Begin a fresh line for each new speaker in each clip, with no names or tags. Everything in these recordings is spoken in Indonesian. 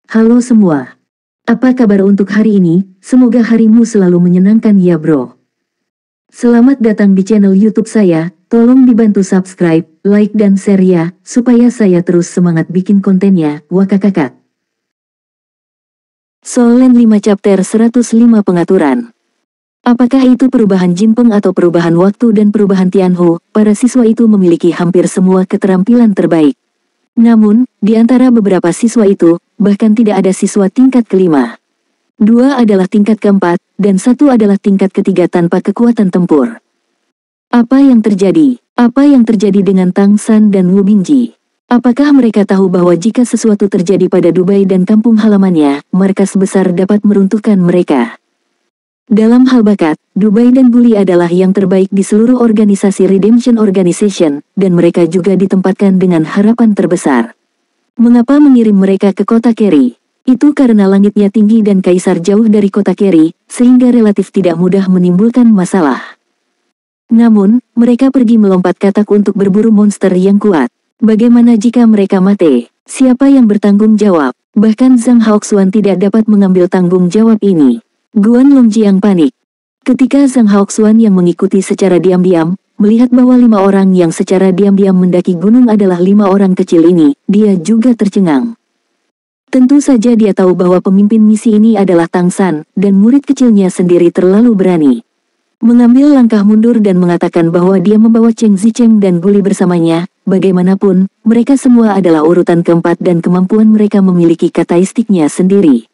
Halo semua. Apa kabar untuk hari ini? Semoga harimu selalu menyenangkan ya bro. Selamat datang di channel YouTube saya. Tolong dibantu subscribe, like dan share ya, supaya saya terus semangat bikin kontennya. Wakakakak. Solen 5 chapter 105 pengaturan. Apakah itu perubahan Jinpeng atau perubahan waktu dan perubahan Tianhu? Para siswa itu memiliki hampir semua keterampilan terbaik. Namun, di antara beberapa siswa itu, bahkan tidak ada siswa tingkat kelima. 2 adalah tingkat keempat, dan 1 adalah tingkat ketiga tanpa kekuatan tempur. Apa yang terjadi? Apa yang terjadi dengan Tang San dan Wu Bingji? Apakah mereka tahu bahwa jika sesuatu terjadi pada Dubai dan kampung halamannya, markas besar dapat meruntuhkan mereka? Dalam hal bakat, Dubai dan Guli adalah yang terbaik di seluruh organisasi Redemption Organization, dan mereka juga ditempatkan dengan harapan terbesar. Mengapa mengirim mereka ke kota Kerry? Itu karena langitnya tinggi dan kaisar jauh dari kota Kerry, sehingga relatif tidak mudah menimbulkan masalah. Namun, mereka pergi melompat katak untuk berburu monster yang kuat. Bagaimana jika mereka mati? Siapa yang bertanggung jawab? Bahkan Zhang Haoxuan tidak dapat mengambil tanggung jawab ini. Guan Longjiang panik. Ketika Zhang Haoxuan yang mengikuti secara diam-diam, melihat bahwa 5 orang yang secara diam-diam mendaki gunung adalah 5 orang kecil ini, dia juga tercengang. Tentu saja dia tahu bahwa pemimpin misi ini adalah Tang San, dan murid kecilnya sendiri terlalu berani. Mengambil langkah mundur dan mengatakan bahwa dia membawa Cheng Zicheng dan Guli bersamanya, bagaimanapun, mereka semua adalah urutan keempat dan kemampuan mereka memiliki karakteristiknya sendiri.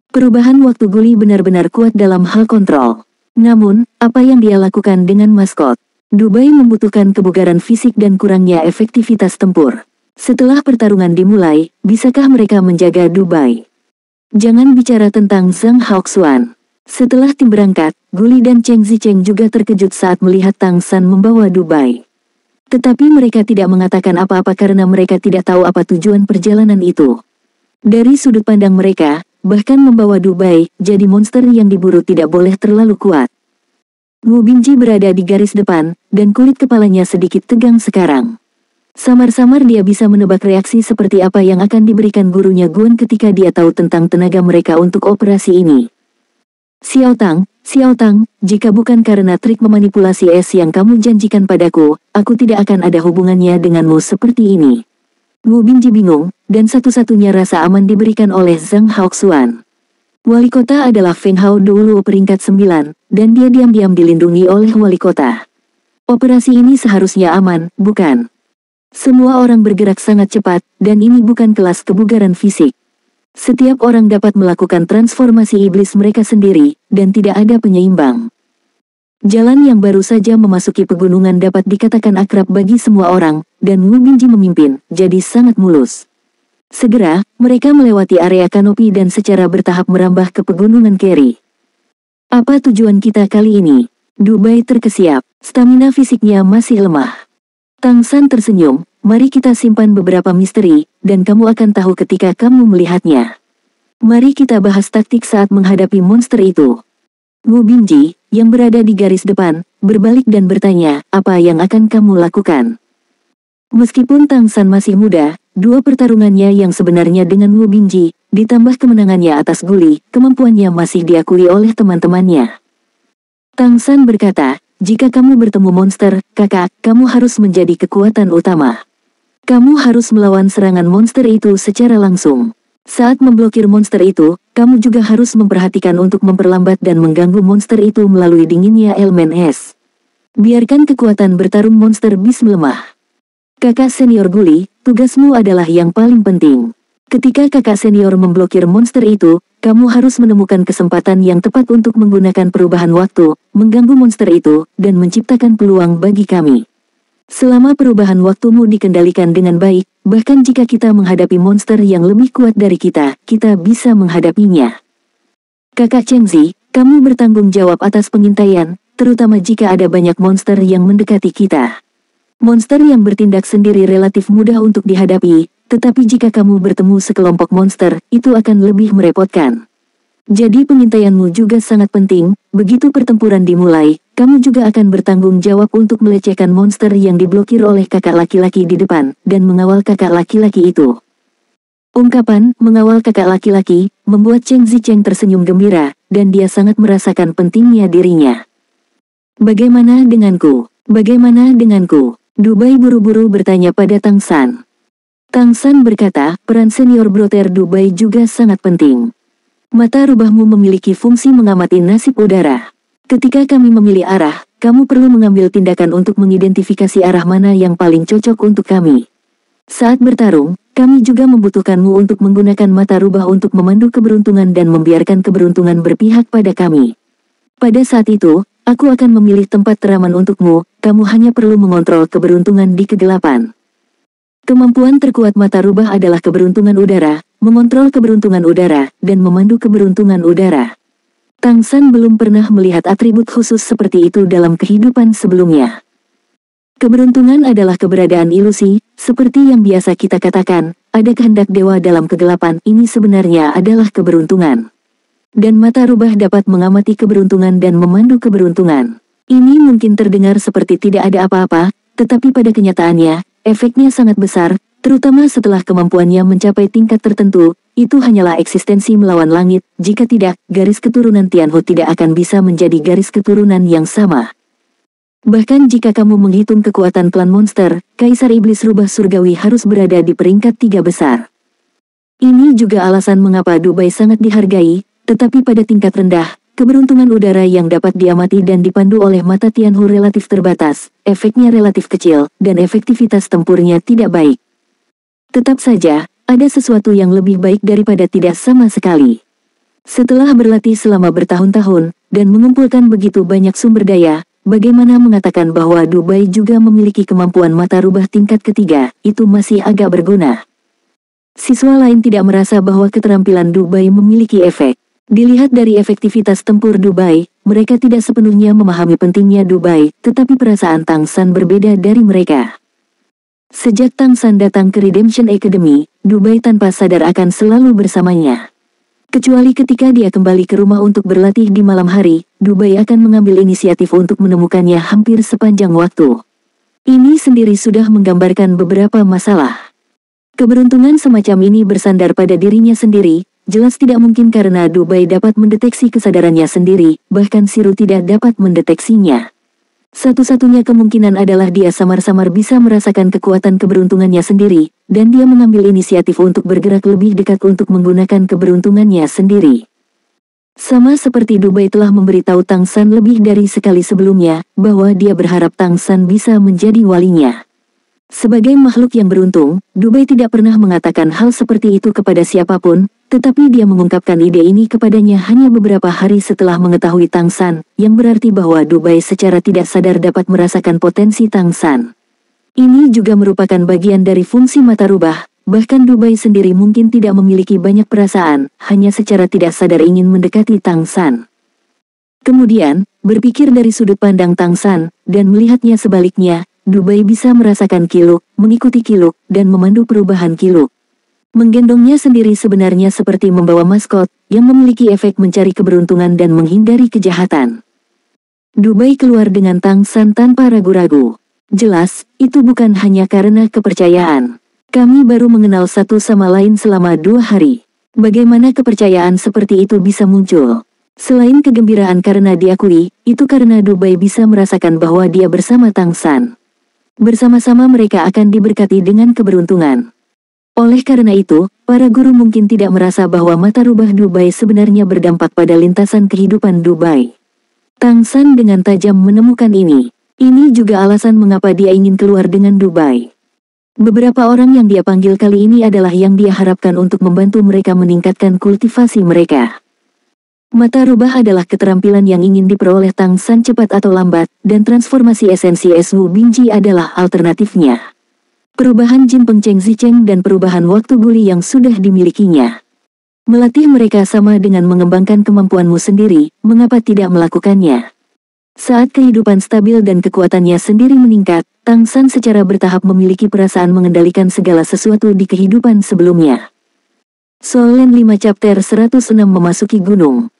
Perubahan waktu Guli benar-benar kuat dalam hal kontrol. Namun, apa yang dia lakukan dengan maskot? Dubai membutuhkan kebugaran fisik dan kurangnya efektivitas tempur. Setelah pertarungan dimulai, bisakah mereka menjaga Dubai? Jangan bicara tentang Zhang Haoxuan. Setelah tim berangkat, Guli dan Cheng Zicheng juga terkejut saat melihat Tang San membawa Dubai. Tetapi mereka tidak mengatakan apa-apa karena mereka tidak tahu apa tujuan perjalanan itu. Dari sudut pandang mereka, bahkan membawa Dubai, jadi monster yang diburu tidak boleh terlalu kuat. Wu Bingji berada di garis depan, dan kulit kepalanya sedikit tegang sekarang. Samar-samar dia bisa menebak reaksi seperti apa yang akan diberikan gurunya Guan ketika dia tahu tentang tenaga mereka untuk operasi ini. Xiao Tang, jika bukan karena trik memanipulasi es yang kamu janjikan padaku, aku tidak akan ada hubungannya denganmu seperti ini. Wu Bingji bingung, dan satu-satunya rasa aman diberikan oleh Zhang Haoxuan. Wali kota adalah Feng Hao dulu peringkat 9, dan dia diam-diam dilindungi oleh wali kota. Operasi ini seharusnya aman, bukan? Semua orang bergerak sangat cepat, dan ini bukan kelas kebugaran fisik. Setiap orang dapat melakukan transformasi iblis mereka sendiri, dan tidak ada penyeimbang. Jalan yang baru saja memasuki pegunungan dapat dikatakan akrab bagi semua orang, dan Wu Bingji memimpin, jadi sangat mulus. Segera, mereka melewati area kanopi dan secara bertahap merambah ke pegunungan Kerry. Apa tujuan kita kali ini? Dubai terkesiap, stamina fisiknya masih lemah. Tang San tersenyum, mari kita simpan beberapa misteri, dan kamu akan tahu ketika kamu melihatnya. Mari kita bahas taktik saat menghadapi monster itu. Wu Bingji, yang berada di garis depan, berbalik dan bertanya, apa yang akan kamu lakukan? Meskipun Tang San masih muda, 2 pertarungannya yang sebenarnya dengan Wu Bingji, ditambah kemenangannya atas Guli, kemampuannya masih diakui oleh teman-temannya. Tang San berkata, jika kamu bertemu monster, kakak, kamu harus menjadi kekuatan utama. Kamu harus melawan serangan monster itu secara langsung. Saat memblokir monster itu, kamu juga harus memperhatikan untuk memperlambat dan mengganggu monster itu melalui dinginnya elemen es. Biarkan kekuatan bertarung monster bis melemah. Kakak senior Guli, tugasmu adalah yang paling penting. Ketika kakak senior memblokir monster itu, kamu harus menemukan kesempatan yang tepat untuk menggunakan perubahan waktu, mengganggu monster itu, dan menciptakan peluang bagi kami. Selama perubahan waktumu dikendalikan dengan baik, bahkan jika kita menghadapi monster yang lebih kuat dari kita bisa menghadapinya. Kakak Chengzi, kamu bertanggung jawab atas pengintaian, terutama jika ada banyak monster yang mendekati kita. Monster yang bertindak sendiri relatif mudah untuk dihadapi, tetapi jika kamu bertemu sekelompok monster, itu akan lebih merepotkan. Jadi pengintaianmu juga sangat penting, begitu pertempuran dimulai, kamu juga akan bertanggung jawab untuk melecehkan monster yang diblokir oleh kakak laki-laki di depan, dan mengawal kakak laki-laki itu. Ungkapan, mengawal kakak laki-laki, membuat Cheng Zicheng tersenyum gembira, dan dia sangat merasakan pentingnya dirinya. Bagaimana denganku? Bagaimana denganku? Dubai buru-buru bertanya pada Tang San. Tang San berkata, peran senior broter Dubai juga sangat penting. Mata rubahmu memiliki fungsi mengamati nasib udara. Ketika kami memilih arah, kamu perlu mengambil tindakan untuk mengidentifikasi arah mana yang paling cocok untuk kami. Saat bertarung, kami juga membutuhkanmu untuk menggunakan mata rubah untuk memandu keberuntungan dan membiarkan keberuntungan berpihak pada kami. Pada saat itu, aku akan memilih tempat teraman untukmu, kamu hanya perlu mengontrol keberuntungan di kegelapan. Kemampuan terkuat mata rubah adalah keberuntungan udara, mengontrol keberuntungan udara, dan memandu keberuntungan udara. Tang San belum pernah melihat atribut khusus seperti itu dalam kehidupan sebelumnya. Keberuntungan adalah keberadaan ilusi, seperti yang biasa kita katakan, ada kehendak dewa dalam kegelapan, ini sebenarnya adalah keberuntungan. Dan mata rubah dapat mengamati keberuntungan dan memandu keberuntungan. Ini mungkin terdengar seperti tidak ada apa-apa, tetapi pada kenyataannya, efeknya sangat besar, terutama setelah kemampuannya mencapai tingkat tertentu, itu hanyalah eksistensi melawan langit, jika tidak, garis keturunan Tianhu tidak akan bisa menjadi garis keturunan yang sama. Bahkan jika kamu menghitung kekuatan klan monster, Kaisar Iblis Rubah Surgawi harus berada di peringkat 3 besar. Ini juga alasan mengapa Dubai sangat dihargai, tetapi pada tingkat rendah, keberuntungan udara yang dapat diamati dan dipandu oleh mata Tianhu relatif terbatas, efeknya relatif kecil, dan efektivitas tempurnya tidak baik. Tetap saja, ada sesuatu yang lebih baik daripada tidak sama sekali. Setelah berlatih selama bertahun-tahun, dan mengumpulkan begitu banyak sumber daya, bagaimana mengatakan bahwa Dubai juga memiliki kemampuan mata rubah tingkat ketiga, itu masih agak berguna. Siswa lain tidak merasa bahwa keterampilan Dubai memiliki efek. Dilihat dari efektivitas tempur Dubai, mereka tidak sepenuhnya memahami pentingnya Dubai, tetapi perasaan Tang San berbeda dari mereka. Sejak Tang San datang ke Redemption Academy, Dubai tanpa sadar akan selalu bersamanya. Kecuali ketika dia kembali ke rumah untuk berlatih di malam hari, Dubai akan mengambil inisiatif untuk menemukannya hampir sepanjang waktu. Ini sendiri sudah menggambarkan beberapa masalah. Keberuntungan semacam ini bersandar pada dirinya sendiri, jelas tidak mungkin karena Dubai dapat mendeteksi kesadarannya sendiri, bahkan Siru tidak dapat mendeteksinya. Satu-satunya kemungkinan adalah dia samar-samar bisa merasakan kekuatan keberuntungannya sendiri, dan dia mengambil inisiatif untuk bergerak lebih dekat untuk menggunakan keberuntungannya sendiri. Sama seperti Dubai telah memberitahu Tang San lebih dari sekali sebelumnya, bahwa dia berharap Tang San bisa menjadi walinya. Sebagai makhluk yang beruntung, Dubai tidak pernah mengatakan hal seperti itu kepada siapapun, tetapi dia mengungkapkan ide ini kepadanya hanya beberapa hari setelah mengetahui Tang San, yang berarti bahwa Dubai secara tidak sadar dapat merasakan potensi Tang San. Ini juga merupakan bagian dari fungsi mata rubah, bahkan Dubai sendiri mungkin tidak memiliki banyak perasaan, hanya secara tidak sadar ingin mendekati Tang San. Kemudian, berpikir dari sudut pandang Tang San, dan melihatnya sebaliknya, Dubai bisa merasakan kiluk, mengikuti kiluk, dan memandu perubahan kiluk. Menggendongnya sendiri sebenarnya seperti membawa maskot, yang memiliki efek mencari keberuntungan dan menghindari kejahatan. Dubai keluar dengan Tang San tanpa ragu-ragu. Jelas, itu bukan hanya karena kepercayaan. Kami baru mengenal satu sama lain selama 2 hari. Bagaimana kepercayaan seperti itu bisa muncul? Selain kegembiraan karena diakui, itu karena Dubai bisa merasakan bahwa dia bersama Tang San. Bersama-sama mereka akan diberkati dengan keberuntungan. Oleh karena itu, para guru mungkin tidak merasa bahwa mata rubah Dubai sebenarnya berdampak pada lintasan kehidupan Dubai. Tang San dengan tajam menemukan ini. Ini juga alasan mengapa dia ingin keluar dengan Dubai. Beberapa orang yang dia panggil kali ini adalah yang dia harapkan untuk membantu mereka meningkatkan kultivasi mereka. Mata rubah adalah keterampilan yang ingin diperoleh Tang San cepat atau lambat, dan transformasi esensi Swu Bingji adalah alternatifnya. Perubahan Jin Peng Cheng Zicheng dan perubahan waktu guli yang sudah dimilikinya. Melatih mereka sama dengan mengembangkan kemampuanmu sendiri, mengapa tidak melakukannya? Saat kehidupan stabil dan kekuatannya sendiri meningkat, Tang San secara bertahap memiliki perasaan mengendalikan segala sesuatu di kehidupan sebelumnya. Solen 5 Chapter 106 Memasuki Gunung.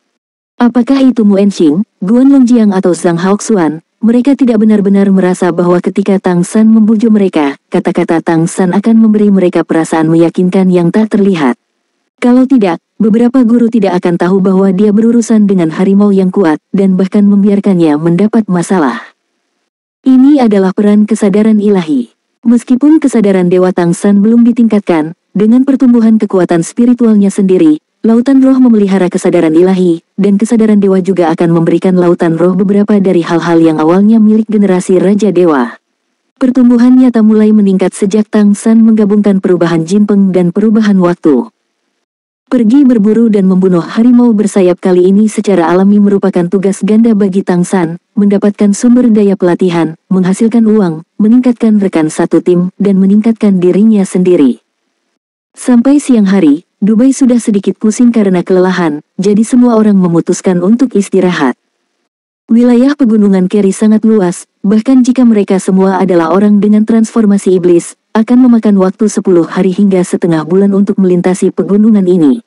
Apakah itu Mu Enxing, Guan Longjiang atau Zhang Haoxuan, mereka tidak benar-benar merasa bahwa ketika Tang San membujuk mereka, kata-kata Tang San akan memberi mereka perasaan meyakinkan yang tak terlihat. Kalau tidak, beberapa guru tidak akan tahu bahwa dia berurusan dengan harimau yang kuat, dan bahkan membiarkannya mendapat masalah. Ini adalah peran kesadaran ilahi. Meskipun kesadaran Dewa Tang San belum ditingkatkan, dengan pertumbuhan kekuatan spiritualnya sendiri, lautan roh memelihara kesadaran ilahi, dan kesadaran dewa juga akan memberikan lautan roh beberapa dari hal-hal yang awalnya milik generasi Raja Dewa. Pertumbuhan nyata mulai meningkat sejak Tang San menggabungkan perubahan Jinpeng dan perubahan waktu. Pergi berburu dan membunuh harimau bersayap kali ini secara alami merupakan tugas ganda bagi Tang San, mendapatkan sumber daya pelatihan, menghasilkan uang, meningkatkan rekan satu tim, dan meningkatkan dirinya sendiri. Sampai siang hari, Dubai sudah sedikit pusing karena kelelahan, jadi semua orang memutuskan untuk istirahat. Wilayah pegunungan Keri sangat luas, bahkan jika mereka semua adalah orang dengan transformasi iblis, akan memakan waktu 10 hari hingga setengah bulan untuk melintasi pegunungan ini.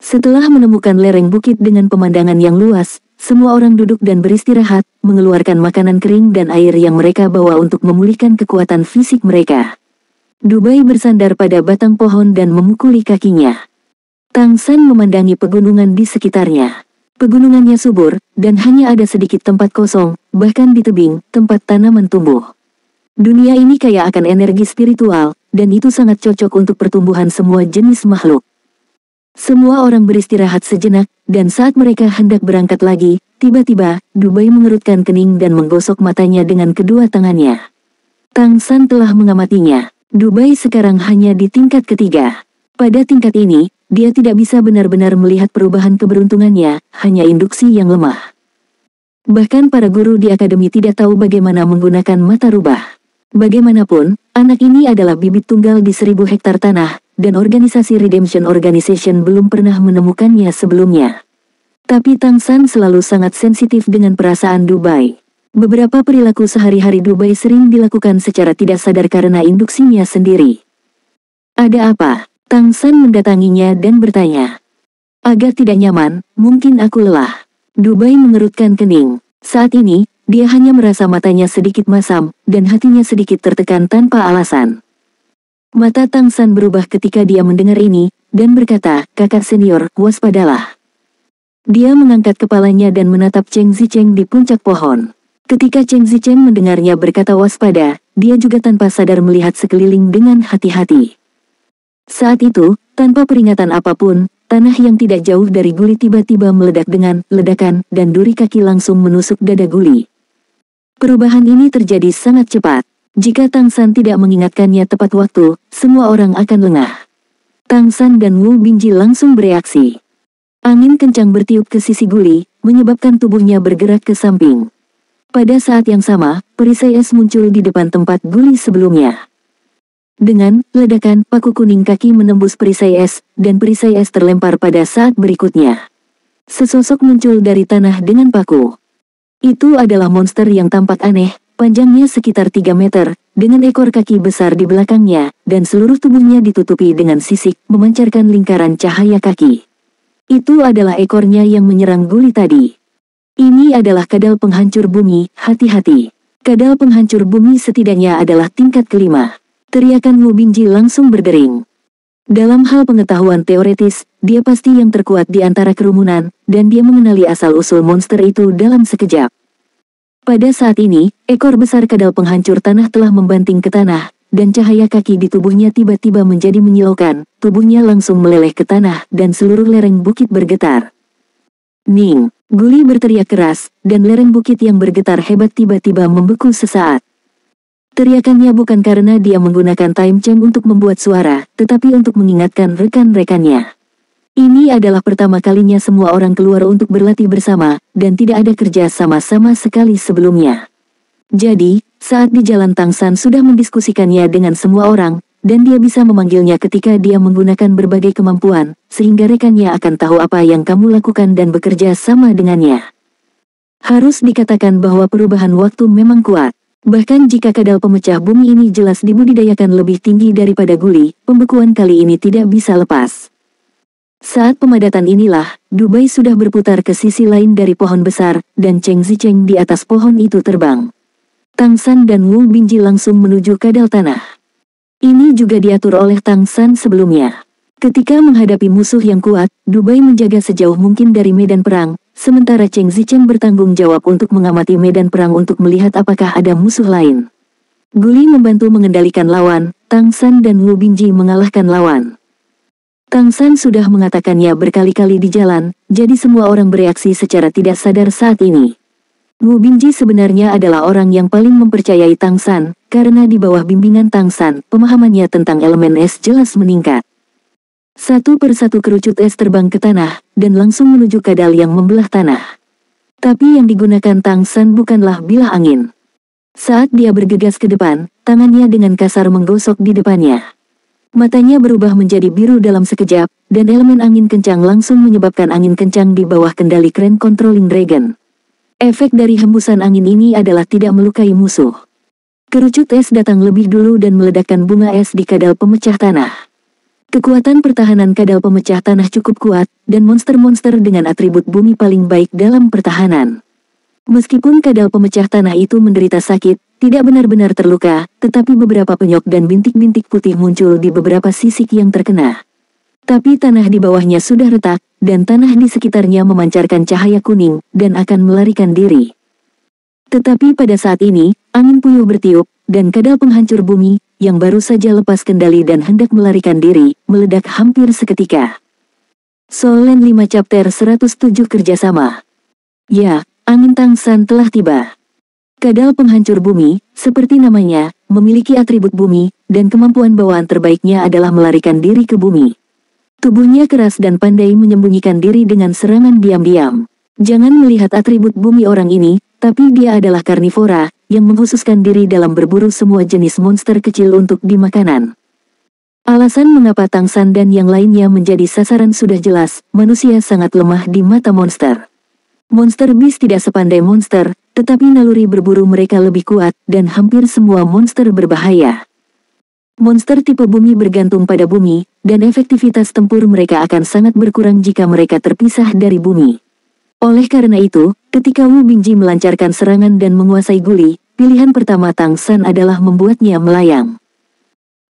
Setelah menemukan lereng bukit dengan pemandangan yang luas, semua orang duduk dan beristirahat, mengeluarkan makanan kering dan air yang mereka bawa untuk memulihkan kekuatan fisik mereka. Dubai bersandar pada batang pohon dan memukuli kakinya. Tang San memandangi pegunungan di sekitarnya. Pegunungannya subur, dan hanya ada sedikit tempat kosong, bahkan di tebing, tempat tanaman tumbuh. Dunia ini kaya akan energi spiritual, dan itu sangat cocok untuk pertumbuhan semua jenis makhluk. Semua orang beristirahat sejenak, dan saat mereka hendak berangkat lagi, tiba-tiba, Dubai mengerutkan kening dan menggosok matanya dengan kedua tangannya. Tang San telah mengamatinya. Dubai sekarang hanya di tingkat ketiga. Pada tingkat ini, dia tidak bisa benar-benar melihat perubahan keberuntungannya, hanya induksi yang lemah. Bahkan para guru di akademi tidak tahu bagaimana menggunakan mata rubah. Bagaimanapun, anak ini adalah bibit tunggal di 1000 hektar tanah, dan organisasi Redemption Organization belum pernah menemukannya sebelumnya. Tapi Tang San selalu sangat sensitif dengan perasaan Dubai. Beberapa perilaku sehari-hari Dubai sering dilakukan secara tidak sadar karena induksinya sendiri. Ada apa? Tang San mendatanginya dan bertanya. Agak tidak nyaman, mungkin aku lelah. Dubai mengerutkan kening. Saat ini, dia hanya merasa matanya sedikit masam, dan hatinya sedikit tertekan tanpa alasan. Mata Tang San berubah ketika dia mendengar ini, dan berkata, kakak senior, waspadalah. Dia mengangkat kepalanya dan menatap Cheng Zicheng di puncak pohon. Ketika Cheng Zicheng mendengarnya berkata waspada, dia juga tanpa sadar melihat sekeliling dengan hati-hati. Saat itu, tanpa peringatan apapun, tanah yang tidak jauh dari Guli tiba-tiba meledak dengan ledakan, dan duri kaki langsung menusuk dada Guli. Perubahan ini terjadi sangat cepat. Jika Tang San tidak mengingatkannya tepat waktu, semua orang akan lengah. Tang San dan Wu Bingji langsung bereaksi. Angin kencang bertiup ke sisi Guli, menyebabkan tubuhnya bergerak ke samping. Pada saat yang sama, perisai es muncul di depan tempat Guli sebelumnya. Dengan ledakan, paku kuning kaki menembus perisai es, dan perisai es terlempar pada saat berikutnya. Sesosok muncul dari tanah dengan paku. Itu adalah monster yang tampak aneh, panjangnya sekitar 3 meter, dengan ekor kaki besar di belakangnya, dan seluruh tubuhnya ditutupi dengan sisik, memancarkan lingkaran cahaya kaki. Itu adalah ekornya yang menyerang Guli tadi. Ini adalah kadal penghancur bumi, hati-hati. Kadal penghancur bumi setidaknya adalah tingkat kelima. Teriakan Wu Bingji langsung berdering. Dalam hal pengetahuan teoretis, dia pasti yang terkuat di antara kerumunan, dan dia mengenali asal-usul monster itu dalam sekejap. Pada saat ini, ekor besar kadal penghancur tanah telah membanting ke tanah, dan cahaya kaki di tubuhnya tiba-tiba menjadi menyilaukan, tubuhnya langsung meleleh ke tanah, dan seluruh lereng bukit bergetar. Ning! Guli berteriak keras, dan lereng bukit yang bergetar hebat tiba-tiba membeku sesaat. Teriakannya bukan karena dia menggunakan time change untuk membuat suara, tetapi untuk mengingatkan rekan-rekannya. Ini adalah pertama kalinya semua orang keluar untuk berlatih bersama, dan tidak ada kerja sama-sama sekali sebelumnya. Jadi, saat di jalan Tang San sudah mendiskusikannya dengan semua orang, dan dia bisa memanggilnya ketika dia menggunakan berbagai kemampuan, sehingga rekannya akan tahu apa yang kamu lakukan dan bekerja sama dengannya. Harus dikatakan bahwa perubahan waktu memang kuat. Bahkan jika kadal pemecah bumi ini jelas dibudidayakan lebih tinggi daripada Guli, pembekuan kali ini tidak bisa lepas. Saat pemadatan inilah, Dubai sudah berputar ke sisi lain dari pohon besar, dan Cheng Zicheng di atas pohon itu terbang. Tang San dan Wu Bingji langsung menuju kadal tanah. Ini juga diatur oleh Tang San sebelumnya. Ketika menghadapi musuh yang kuat, Dubai menjaga sejauh mungkin dari medan perang, sementara Cheng Zicheng bertanggung jawab untuk mengamati medan perang untuk melihat apakah ada musuh lain. Guli membantu mengendalikan lawan, Tang San dan Wu Bingji mengalahkan lawan. Tang San sudah mengatakannya berkali-kali di jalan, jadi semua orang bereaksi secara tidak sadar saat ini. Wu Bingji sebenarnya adalah orang yang paling mempercayai Tang San, karena di bawah bimbingan Tang San, pemahamannya tentang elemen es jelas meningkat. Satu persatu kerucut es terbang ke tanah, dan langsung menuju kadal yang membelah tanah. Tapi yang digunakan Tang San bukanlah bilah angin. Saat dia bergegas ke depan, tangannya dengan kasar menggosok di depannya. Matanya berubah menjadi biru dalam sekejap, dan elemen angin kencang langsung menyebabkan angin kencang di bawah kendali Crane Controlling Dragon. Efek dari hembusan angin ini adalah tidak melukai musuh. Kerucut es datang lebih dulu dan meledakkan bunga es di kadal pemecah tanah. Kekuatan pertahanan kadal pemecah tanah cukup kuat, dan monster-monster dengan atribut bumi paling baik dalam pertahanan. Meskipun kadal pemecah tanah itu menderita sakit, tidak benar-benar terluka, tetapi beberapa penyok dan bintik-bintik putih muncul di beberapa sisik yang terkena. Tapi tanah di bawahnya sudah retak, dan tanah di sekitarnya memancarkan cahaya kuning, dan akan melarikan diri. Tetapi pada saat ini, angin puyuh bertiup, dan kadal penghancur bumi, yang baru saja lepas kendali dan hendak melarikan diri, meledak hampir seketika. Soul Land 5 Chapter 107 Kerjasama. Ya, angin Tang San telah tiba. Kadal penghancur bumi, seperti namanya, memiliki atribut bumi, dan kemampuan bawaan terbaiknya adalah melarikan diri ke bumi. Tubuhnya keras dan pandai menyembunyikan diri dengan serangan diam-diam. Jangan melihat atribut bumi orang ini, tapi dia adalah karnivora, yang mengkhususkan diri dalam berburu semua jenis monster kecil untuk dimakanan. Alasan mengapa Tang San dan yang lainnya menjadi sasaran sudah jelas, manusia sangat lemah di mata monster. Monster Beast tidak sepandai monster, tetapi naluri berburu mereka lebih kuat, dan hampir semua monster berbahaya. Monster tipe bumi bergantung pada bumi, dan efektivitas tempur mereka akan sangat berkurang jika mereka terpisah dari bumi. Oleh karena itu, ketika Wu Bingji melancarkan serangan dan menguasai Guli, pilihan pertama Tang San adalah membuatnya melayang.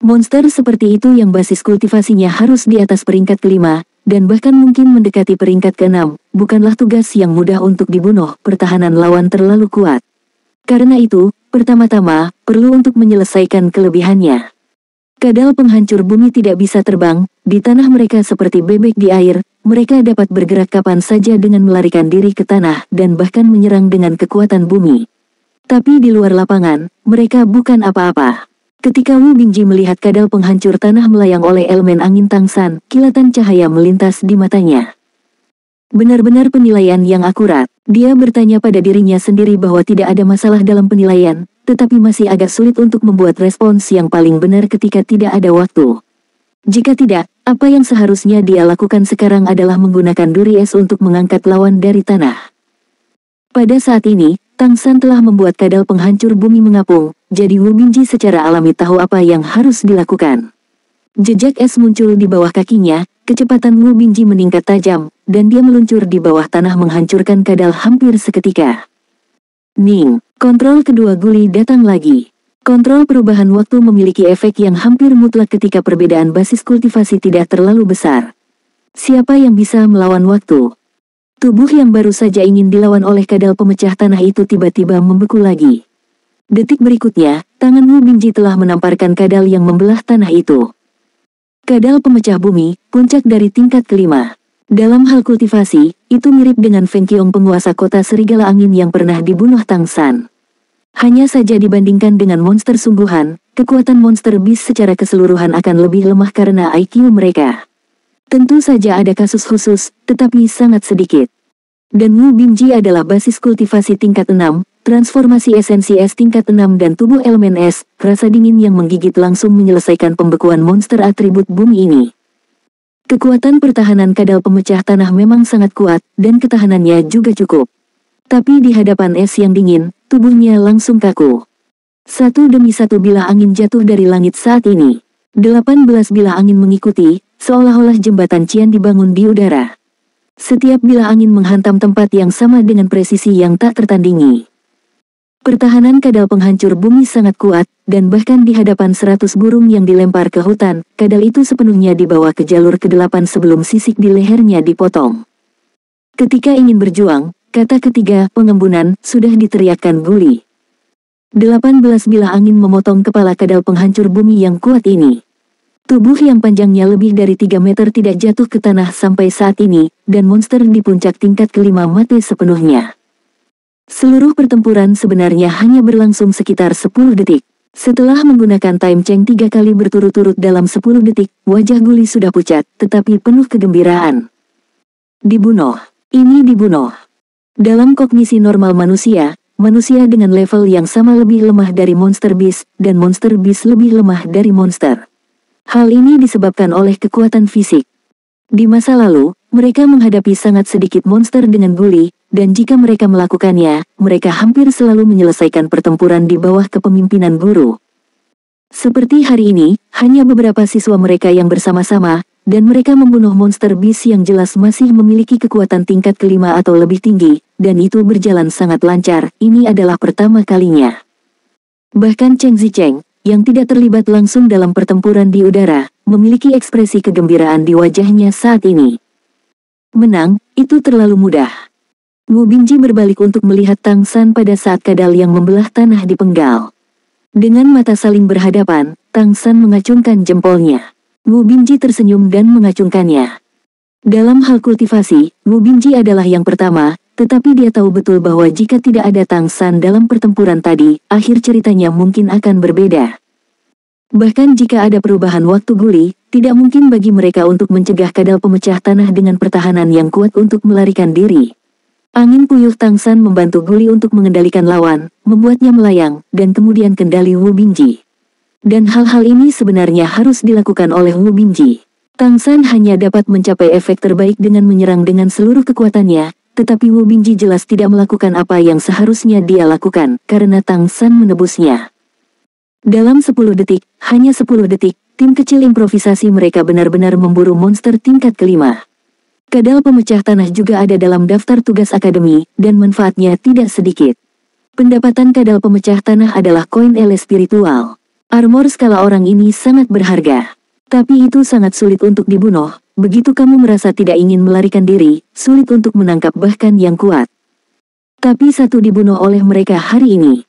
Monster seperti itu yang basis kultivasinya harus di atas peringkat kelima, dan bahkan mungkin mendekati peringkat keenam, bukanlah tugas yang mudah untuk dibunuh, pertahanan lawan terlalu kuat. Karena itu, pertama-tama, perlu untuk menyelesaikan kelebihannya. Kadal penghancur bumi tidak bisa terbang, di tanah mereka seperti bebek di air, mereka dapat bergerak kapan saja dengan melarikan diri ke tanah dan bahkan menyerang dengan kekuatan bumi. Tapi di luar lapangan, mereka bukan apa-apa. Ketika Wu Bingji melihat kadal penghancur tanah melayang oleh elemen angin Tang San, kilatan cahaya melintas di matanya. Benar-benar penilaian yang akurat. Dia bertanya pada dirinya sendiri bahwa tidak ada masalah dalam penilaian, tetapi masih agak sulit untuk membuat respons yang paling benar ketika tidak ada waktu. Jika tidak, apa yang seharusnya dia lakukan sekarang adalah menggunakan duri es untuk mengangkat lawan dari tanah. Pada saat ini, Tang San telah membuat kadal penghancur bumi mengapung, jadi Wu Bingji secara alami tahu apa yang harus dilakukan. Jejak es muncul di bawah kakinya, kecepatan Wu Bingji meningkat tajam, dan dia meluncur di bawah tanah menghancurkan kadal hampir seketika. Ning, kontrol kedua Guli datang lagi. Kontrol perubahan waktu memiliki efek yang hampir mutlak ketika perbedaan basis kultivasi tidak terlalu besar. Siapa yang bisa melawan waktu? Tubuh yang baru saja ingin dilawan oleh kadal pemecah tanah itu tiba-tiba membeku lagi. Detik berikutnya, tangan Wu Bingji telah menamparkan kadal yang membelah tanah itu. Kadal pemecah bumi, puncak dari tingkat kelima. Dalam hal kultivasi, itu mirip dengan Feng Qiong penguasa kota serigala angin yang pernah dibunuh Tang San. Hanya saja dibandingkan dengan monster sungguhan, kekuatan monster beast secara keseluruhan akan lebih lemah karena IQ mereka. Tentu saja ada kasus khusus, tetapi sangat sedikit. Dan Wu Bingji adalah basis kultivasi tingkat 6, transformasi esensi es tingkat 6 dan tubuh elemen es, rasa dingin yang menggigit langsung menyelesaikan pembekuan monster atribut bumi ini. Kekuatan pertahanan kadal pemecah tanah memang sangat kuat, dan ketahanannya juga cukup. Tapi di hadapan es yang dingin, tubuhnya langsung kaku. Satu demi satu bilah angin jatuh dari langit saat ini. 18 bilah angin mengikuti, seolah-olah jembatan Qian dibangun di udara. Setiap bila angin menghantam tempat yang sama dengan presisi yang tak tertandingi. Pertahanan kadal penghancur bumi sangat kuat, dan bahkan di hadapan 100 burung yang dilempar ke hutan, kadal itu sepenuhnya dibawa ke jalur ke-8 sebelum sisik di lehernya dipotong. Ketika ingin berjuang, kata ketiga, pengembunan, sudah diteriakkan Guli. 18 bilah angin memotong kepala kadal penghancur bumi yang kuat ini. Tubuh yang panjangnya lebih dari 3 meter tidak jatuh ke tanah sampai saat ini, dan monster di puncak tingkat kelima mati sepenuhnya. Seluruh pertempuran sebenarnya hanya berlangsung sekitar 10 detik. Setelah menggunakan time change 3 kali berturut-turut dalam 10 detik, wajah Guli sudah pucat, tetapi penuh kegembiraan. Dibunuh. Ini dibunuh. Dalam kognisi normal manusia, manusia dengan level yang sama lebih lemah dari monster beast, dan monster beast lebih lemah dari monster. Hal ini disebabkan oleh kekuatan fisik. Di masa lalu, mereka menghadapi sangat sedikit monster dengan Guli, dan jika mereka melakukannya, mereka hampir selalu menyelesaikan pertempuran di bawah kepemimpinan guru. Seperti hari ini, hanya beberapa siswa mereka yang bersama-sama, dan mereka membunuh monster beast yang jelas masih memiliki kekuatan tingkat kelima atau lebih tinggi, dan itu berjalan sangat lancar. Ini adalah pertama kalinya. Bahkan Cheng Zicheng, yang tidak terlibat langsung dalam pertempuran di udara, memiliki ekspresi kegembiraan di wajahnya saat ini. Menang, itu terlalu mudah. Wu Bingji berbalik untuk melihat Tang San pada saat kadal yang membelah tanah dipenggal. Dengan mata saling berhadapan, Tang San mengacungkan jempolnya. Wu Bingji tersenyum dan mengacungkannya. Dalam hal kultivasi, Wu Bingji adalah yang pertama, tetapi dia tahu betul bahwa jika tidak ada Tang San dalam pertempuran tadi, akhir ceritanya mungkin akan berbeda. Bahkan jika ada perubahan waktu Guli, tidak mungkin bagi mereka untuk mencegah kadal pemecah tanah dengan pertahanan yang kuat untuk melarikan diri. Angin puyuh Tang San membantu Guli untuk mengendalikan lawan, membuatnya melayang, dan kemudian kendali Wu Bingji. Dan hal-hal ini sebenarnya harus dilakukan oleh Wu Bingji. Tang San hanya dapat mencapai efek terbaik dengan menyerang dengan seluruh kekuatannya, tetapi Wu Bingji jelas tidak melakukan apa yang seharusnya dia lakukan, karena Tang San menebusnya. Dalam 10 detik, hanya 10 detik, tim kecil improvisasi mereka benar-benar memburu monster tingkat kelima. Kadal pemecah tanah juga ada dalam daftar tugas akademi, dan manfaatnya tidak sedikit. Pendapatan kadal pemecah tanah adalah koin ele spiritual. Armor skala orang ini sangat berharga. Tapi itu sangat sulit untuk dibunuh, begitu kamu merasa tidak ingin melarikan diri, sulit untuk menangkap bahkan yang kuat. Tapi satu dibunuh oleh mereka hari ini.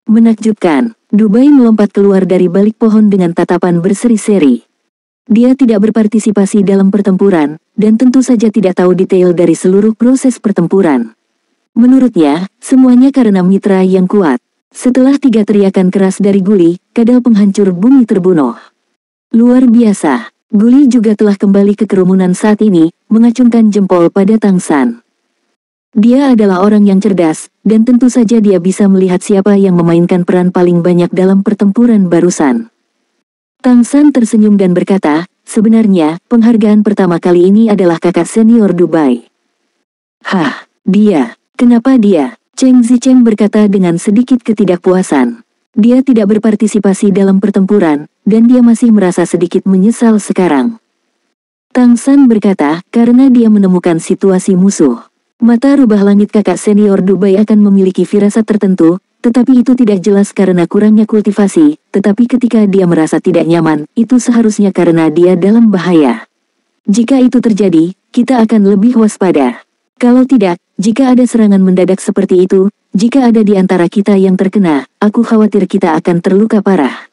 Menakjubkan, Dubai melompat keluar dari balik pohon dengan tatapan berseri-seri. Dia tidak berpartisipasi dalam pertempuran, dan tentu saja tidak tahu detail dari seluruh proses pertempuran. Menurutnya, semuanya karena mitra yang kuat. Setelah 3 teriakan keras dari Guli, kadal penghancur bumi terbunuh. Luar biasa, Guli juga telah kembali ke kerumunan saat ini, mengacungkan jempol pada Tang San. Dia adalah orang yang cerdas, dan tentu saja dia bisa melihat siapa yang memainkan peran paling banyak dalam pertempuran barusan. Tang San tersenyum dan berkata, sebenarnya, penghargaan pertama kali ini adalah kakak senior Dubai. Hah, dia, kenapa dia? Cheng Zicheng berkata dengan sedikit ketidakpuasan. Dia tidak berpartisipasi dalam pertempuran, dan dia masih merasa sedikit menyesal sekarang. Tang San berkata, karena dia menemukan situasi musuh. Mata rubah langit kakak senior Dubai akan memiliki firasat tertentu, tetapi itu tidak jelas karena kurangnya kultivasi, tetapi ketika dia merasa tidak nyaman, itu seharusnya karena dia dalam bahaya. Jika itu terjadi, kita akan lebih waspada. Kalau tidak, jika ada serangan mendadak seperti itu, jika ada di antara kita yang terkena, aku khawatir kita akan terluka parah.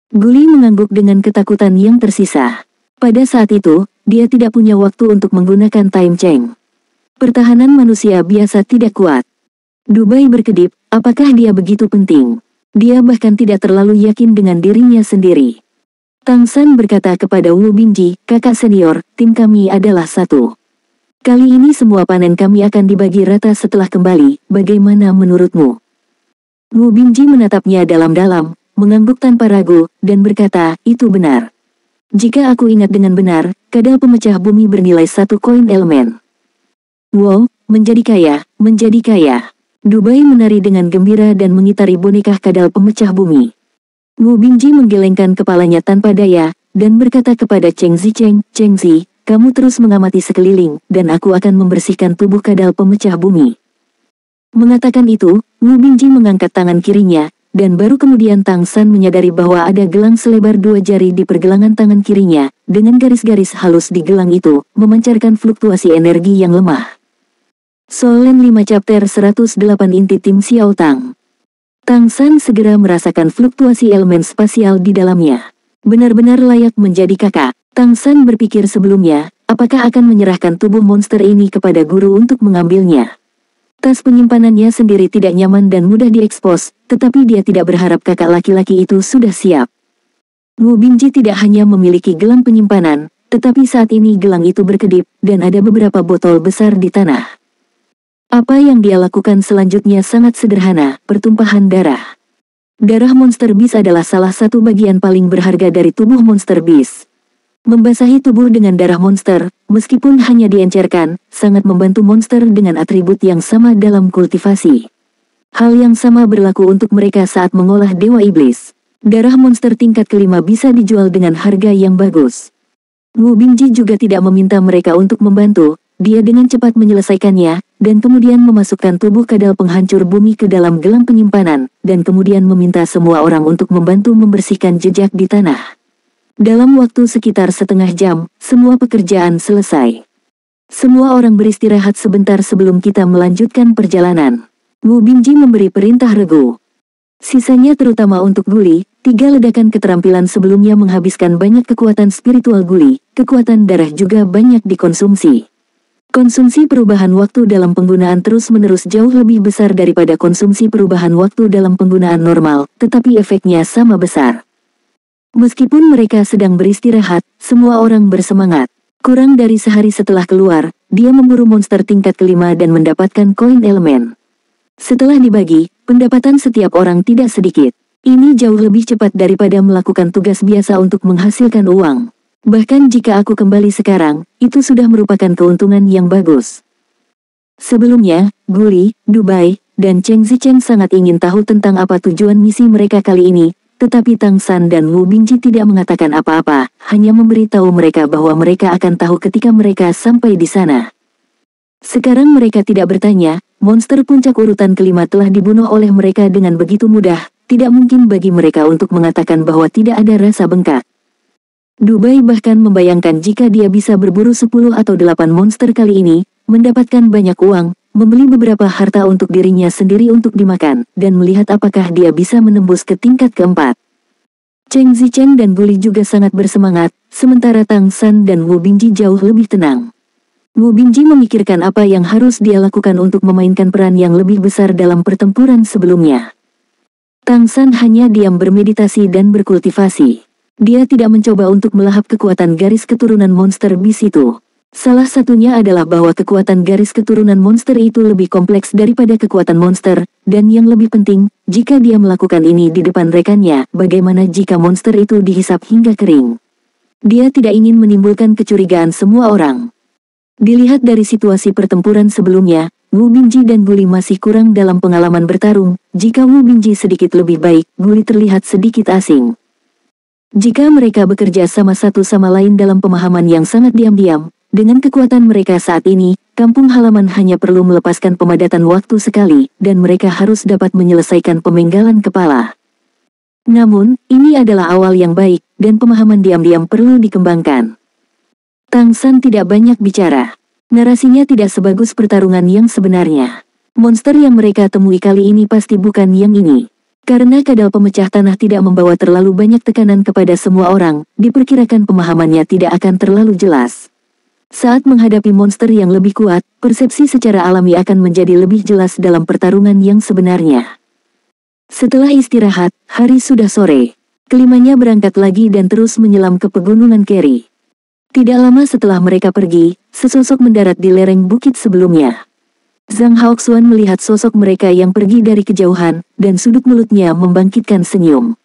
Guli mengangguk dengan ketakutan yang tersisa. Pada saat itu, dia tidak punya waktu untuk menggunakan time change. Pertahanan manusia biasa tidak kuat. Dubai berkedip, apakah dia begitu penting? Dia bahkan tidak terlalu yakin dengan dirinya sendiri. Tang San berkata kepada Wu Bingji, kakak senior, tim kami adalah satu. Kali ini semua panen kami akan dibagi rata setelah kembali, bagaimana menurutmu? Wu Bingji menatapnya dalam-dalam, mengangguk tanpa ragu, dan berkata, itu benar. Jika aku ingat dengan benar, kadal pemecah bumi bernilai 1 koin elemen. Wow, menjadi kaya, menjadi kaya. Dubai menari dengan gembira dan mengitari boneka kadal pemecah bumi. Wu Bingji menggelengkan kepalanya tanpa daya, dan berkata kepada Cheng Zicheng, "Cheng Zi, kamu terus mengamati sekeliling, dan aku akan membersihkan tubuh kadal pemecah bumi." Mengatakan itu, Wu Bingji mengangkat tangan kirinya, dan baru kemudian Tang San menyadari bahwa ada gelang selebar 2 jari di pergelangan tangan kirinya, dengan garis-garis halus di gelang itu, memancarkan fluktuasi energi yang lemah. Solen 5 Chapter 108 Inti Tim Xiao Tang. Tang San segera merasakan fluktuasi elemen spasial di dalamnya. Benar-benar layak menjadi kakak. Tang San berpikir sebelumnya, apakah akan menyerahkan tubuh monster ini kepada guru untuk mengambilnya. Tas penyimpanannya sendiri tidak nyaman dan mudah diekspos, tetapi dia tidak berharap kakak laki-laki itu sudah siap. Wu Bingji tidak hanya memiliki gelang penyimpanan, tetapi saat ini gelang itu berkedip, dan ada beberapa botol besar di tanah. Apa yang dia lakukan selanjutnya sangat sederhana, pertumpahan darah. Darah monster beast adalah salah satu bagian paling berharga dari tubuh monster beast. Membasahi tubuh dengan darah monster, meskipun hanya diencerkan, sangat membantu monster dengan atribut yang sama dalam kultivasi. Hal yang sama berlaku untuk mereka saat mengolah dewa iblis. Darah monster tingkat kelima bisa dijual dengan harga yang bagus. Wu Bingji juga tidak meminta mereka untuk membantu, dia dengan cepat menyelesaikannya, dan kemudian memasukkan tubuh kadal penghancur bumi ke dalam gelang penyimpanan, dan kemudian meminta semua orang untuk membantu membersihkan jejak di tanah. Dalam waktu sekitar setengah jam, semua pekerjaan selesai. Semua orang beristirahat sebentar sebelum kita melanjutkan perjalanan. Wu Bingji memberi perintah regu. Sisanya terutama untuk Guli, 3 ledakan keterampilan sebelumnya menghabiskan banyak kekuatan spiritual Guli, kekuatan darah juga banyak dikonsumsi. Konsumsi perubahan waktu dalam penggunaan terus-menerus jauh lebih besar daripada konsumsi perubahan waktu dalam penggunaan normal, tetapi efeknya sama besar. Meskipun mereka sedang beristirahat, semua orang bersemangat. Kurang dari sehari setelah keluar, dia memburu monster tingkat kelima dan mendapatkan koin elemen. Setelah dibagi, pendapatan setiap orang tidak sedikit. Ini jauh lebih cepat daripada melakukan tugas biasa untuk menghasilkan uang. Bahkan jika aku kembali sekarang, itu sudah merupakan keuntungan yang bagus. Sebelumnya, Guli, Dubai, dan Cheng Zicheng sangat ingin tahu tentang apa tujuan misi mereka kali ini, tetapi Tang San dan Wu Bingji tidak mengatakan apa-apa, hanya memberitahu mereka bahwa mereka akan tahu ketika mereka sampai di sana. Sekarang mereka tidak bertanya, monster puncak urutan kelima telah dibunuh oleh mereka dengan begitu mudah, tidak mungkin bagi mereka untuk mengatakan bahwa tidak ada rasa bengkak. Dubai bahkan membayangkan jika dia bisa berburu 10 atau 8 monster kali ini, mendapatkan banyak uang, membeli beberapa harta untuk dirinya sendiri untuk dimakan, dan melihat apakah dia bisa menembus ke tingkat keempat. Cheng Zicheng dan Guli juga sangat bersemangat, sementara Tang San dan Wu Bingji jauh lebih tenang. Wu Bingji memikirkan apa yang harus dia lakukan untuk memainkan peran yang lebih besar dalam pertempuran sebelumnya. Tang San hanya diam bermeditasi dan berkultivasi. Dia tidak mencoba untuk melahap kekuatan garis keturunan monster beast itu. Salah satunya adalah bahwa kekuatan garis keturunan monster itu lebih kompleks daripada kekuatan monster, dan yang lebih penting, jika dia melakukan ini di depan rekannya, bagaimana jika monster itu dihisap hingga kering? Dia tidak ingin menimbulkan kecurigaan semua orang. Dilihat dari situasi pertempuran sebelumnya, Wu Bingji dan Guli masih kurang dalam pengalaman bertarung. Jika Wu Bingji sedikit lebih baik, Guli terlihat sedikit asing. Jika mereka bekerja sama satu sama lain dalam pemahaman yang sangat diam-diam, dengan kekuatan mereka saat ini, kampung halaman hanya perlu melepaskan pemadatan waktu sekali, dan mereka harus dapat menyelesaikan pemenggalan kepala. Namun, ini adalah awal yang baik, dan pemahaman diam-diam perlu dikembangkan. Tang San tidak banyak bicara. Narasinya tidak sebagus pertarungan yang sebenarnya. Monster yang mereka temui kali ini pasti bukan yang ini. Karena kadal pemecah tanah tidak membawa terlalu banyak tekanan kepada semua orang, diperkirakan pemahamannya tidak akan terlalu jelas. Saat menghadapi monster yang lebih kuat, persepsi secara alami akan menjadi lebih jelas dalam pertarungan yang sebenarnya. Setelah istirahat, hari sudah sore. Kelimanya berangkat lagi dan terus menyelam ke pegunungan Keri. Tidak lama setelah mereka pergi, sesosok mendarat di lereng bukit sebelumnya. Zhang Haoxuan melihat sosok mereka yang pergi dari kejauhan, dan sudut mulutnya membangkitkan senyum.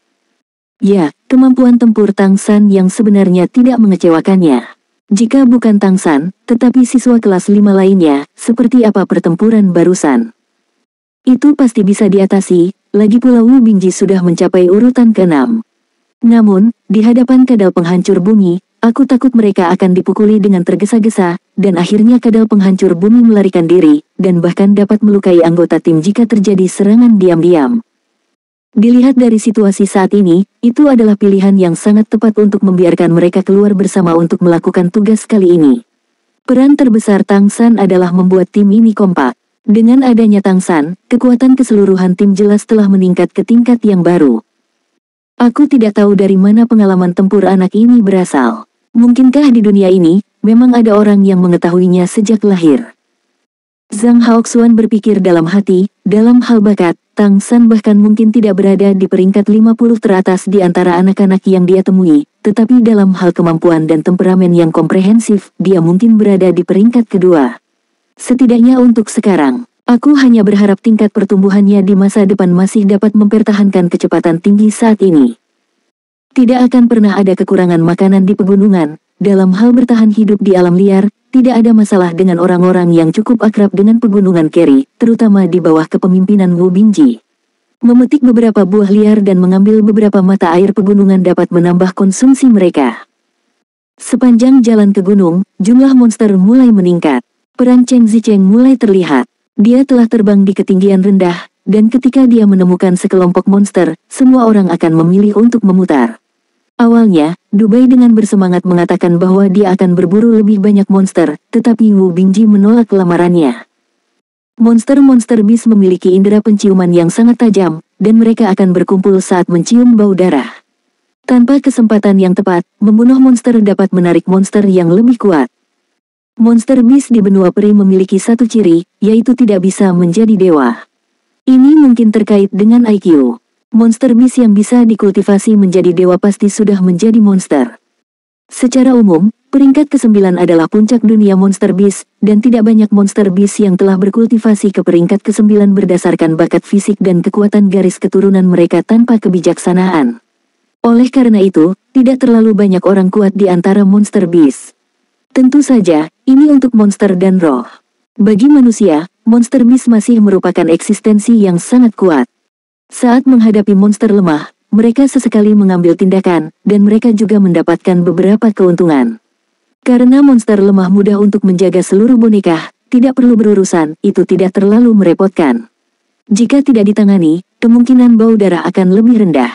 Ya, kemampuan tempur Tang San yang sebenarnya tidak mengecewakannya. Jika bukan Tang San, tetapi siswa kelas 5 lainnya, seperti apa pertempuran barusan. Itu pasti bisa diatasi, lagi pula Wu Bingji sudah mencapai urutan ke-6. Namun, di hadapan kadal penghancur bumi, aku takut mereka akan dipukuli dengan tergesa-gesa, dan akhirnya kadal penghancur bumi melarikan diri, dan bahkan dapat melukai anggota tim jika terjadi serangan diam-diam. Dilihat dari situasi saat ini, itu adalah pilihan yang sangat tepat untuk membiarkan mereka keluar bersama untuk melakukan tugas kali ini. Peran terbesar Tang San adalah membuat tim ini kompak. Dengan adanya Tang San, kekuatan keseluruhan tim jelas telah meningkat ke tingkat yang baru. Aku tidak tahu dari mana pengalaman tempur anak ini berasal. Mungkinkah di dunia ini, memang ada orang yang mengetahuinya sejak lahir? Zhang Haoxuan berpikir dalam hati, dalam hal bakat, Tang San bahkan mungkin tidak berada di peringkat 50 teratas di antara anak-anak yang dia temui, tetapi dalam hal kemampuan dan temperamen yang komprehensif, dia mungkin berada di peringkat kedua. Setidaknya untuk sekarang, aku hanya berharap tingkat pertumbuhannya di masa depan masih dapat mempertahankan kecepatan tinggi saat ini. Tidak akan pernah ada kekurangan makanan di pegunungan. Dalam hal bertahan hidup di alam liar, tidak ada masalah dengan orang-orang yang cukup akrab dengan pegunungan Keri, terutama di bawah kepemimpinan Wu Bingji. Memetik beberapa buah liar dan mengambil beberapa mata air pegunungan dapat menambah konsumsi mereka. Sepanjang jalan ke gunung, jumlah monster mulai meningkat. Peran Cheng Zicheng mulai terlihat. Dia telah terbang di ketinggian rendah, dan ketika dia menemukan sekelompok monster, semua orang akan memilih untuk memutar. Awalnya, Dubai dengan bersemangat mengatakan bahwa dia akan berburu lebih banyak monster, tetapi Wu Bingji menolak lamarannya. Monster-monster bis memiliki indera penciuman yang sangat tajam, dan mereka akan berkumpul saat mencium bau darah. Tanpa kesempatan yang tepat, membunuh monster dapat menarik monster yang lebih kuat. Monster bis di benua peri memiliki satu ciri, yaitu tidak bisa menjadi dewa. Ini mungkin terkait dengan IQ. Monster bis yang bisa dikultivasi menjadi dewa pasti sudah menjadi monster. Secara umum, peringkat ke-9 adalah puncak dunia monster bis, dan tidak banyak monster bis yang telah berkultivasi ke peringkat ke-9 berdasarkan bakat fisik dan kekuatan garis keturunan mereka tanpa kebijaksanaan. Oleh karena itu, tidak terlalu banyak orang kuat di antara monster bis. Tentu saja, ini untuk monster dan roh. Bagi manusia, monster bis masih merupakan eksistensi yang sangat kuat. Saat menghadapi monster lemah, mereka sesekali mengambil tindakan, dan mereka juga mendapatkan beberapa keuntungan. Karena monster lemah mudah untuk menjaga seluruh boneka, tidak perlu berurusan, itu tidak terlalu merepotkan. Jika tidak ditangani, kemungkinan bau darah akan lebih rendah.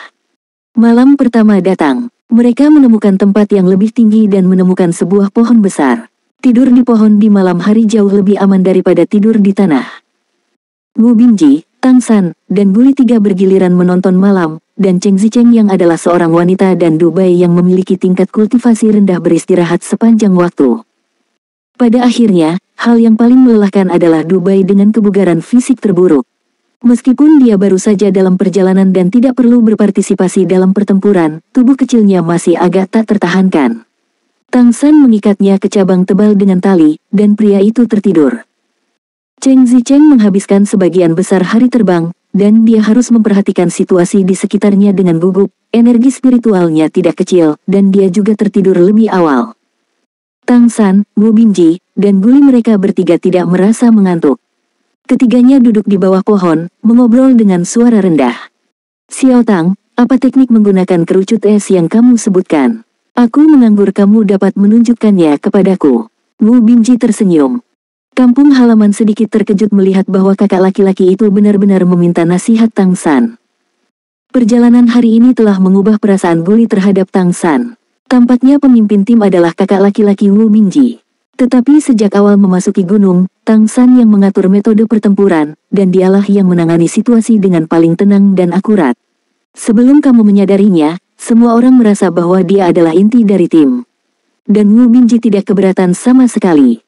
Malam pertama datang, mereka menemukan tempat yang lebih tinggi dan menemukan sebuah pohon besar. Tidur di pohon di malam hari jauh lebih aman daripada tidur di tanah. Wu Bingji, Tang San, dan Guli Tiga bergiliran menonton malam, dan Cheng Zicheng yang adalah seorang wanita dan Dubai yang memiliki tingkat kultivasi rendah beristirahat sepanjang waktu. Pada akhirnya, hal yang paling melelahkan adalah Dubai dengan kebugaran fisik terburuk. Meskipun dia baru saja dalam perjalanan dan tidak perlu berpartisipasi dalam pertempuran, tubuh kecilnya masih agak tak tertahankan. Tang San mengikatnya ke cabang tebal dengan tali, dan pria itu tertidur. Cheng Zicheng menghabiskan sebagian besar hari terbang, dan dia harus memperhatikan situasi di sekitarnya dengan gugup. Energi spiritualnya tidak kecil, dan dia juga tertidur lebih awal. Tang San, Wu Bingji, dan Guli mereka bertiga tidak merasa mengantuk. Ketiganya duduk di bawah pohon, mengobrol dengan suara rendah. Xiao Tang, apa teknik menggunakan kerucut es yang kamu sebutkan? Aku menganggur, kamu dapat menunjukkannya kepadaku. Wu Bingji tersenyum. Kampung halaman sedikit terkejut melihat bahwa kakak laki-laki itu benar-benar meminta nasihat Tang San. Perjalanan hari ini telah mengubah perasaan Guli terhadap Tang San. Tampaknya pemimpin tim adalah kakak laki-laki Wu Bingji. Tetapi sejak awal memasuki gunung, Tang San yang mengatur metode pertempuran, dan dialah yang menangani situasi dengan paling tenang dan akurat. Sebelum kamu menyadarinya, semua orang merasa bahwa dia adalah inti dari tim. Dan Wu Bingji tidak keberatan sama sekali.